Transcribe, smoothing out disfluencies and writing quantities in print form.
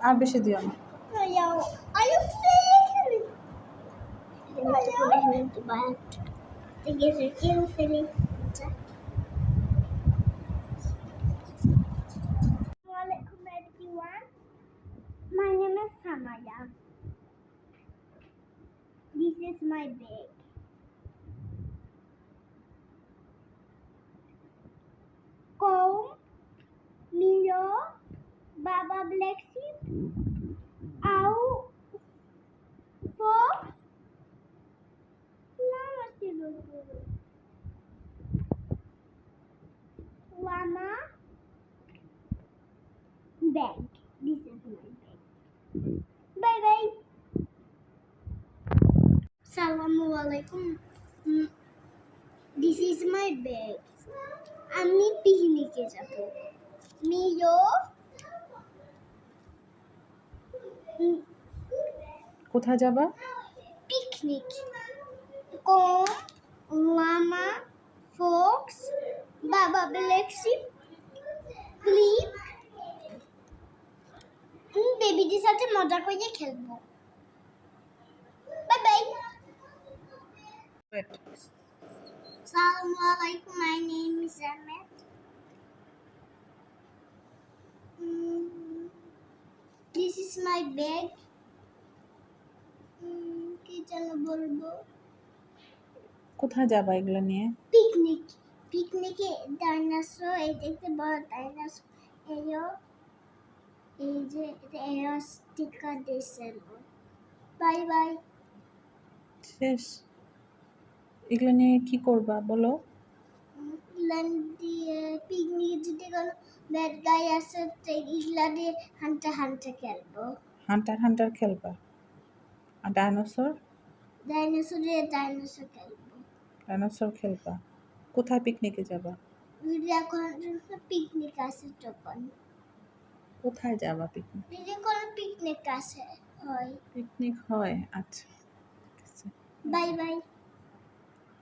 আর বেশি দিও না। Are you playing? Assalamualaikum everyone. My name is Samaya. This is my bag. Comb, Milo, Baba Black Sheep, Ow, Fox, Llama, bag. This is my bag. Bye bye. Assalamualaikum. This is my bag. আমি পিকনিকে যাব। মিলো কোথায় যাবা? Picnic. কোন Lama Fox বাবা black sheep clip বেবিদের সাথে মজা করে খেলবো। Bye bye. Assalamualaikum. My name is Ahmed. This is my bag. কি যেন বলবো? কোথায় যাবা এগুলো নিয়ে? পিকনিক। পিকনিকে ডাইনোসর, এই দেখতে বড় ডাইনোসর, এই যে এরো স্টিকার দিয়েছিল। Bye bye. শেষ? এগুলো নিয়ে কি করবা বলো? পিকনিক যেতে গেল ব্যাড গাই আছে, এগুলা দিয়ে হান্টার খেলবো। হান্টার খেলবা? আর ডাইনোসর খেলবো। ডাইনোসর খেলবা? কোথায় পিকনিকে যাবা? এখন পিকনিক আছে তখন। কোথায় যাবা পিকনিক? কোনো পিকনিক আছে হয়। পিকনিক হয়, আচ্ছা। Bye bye.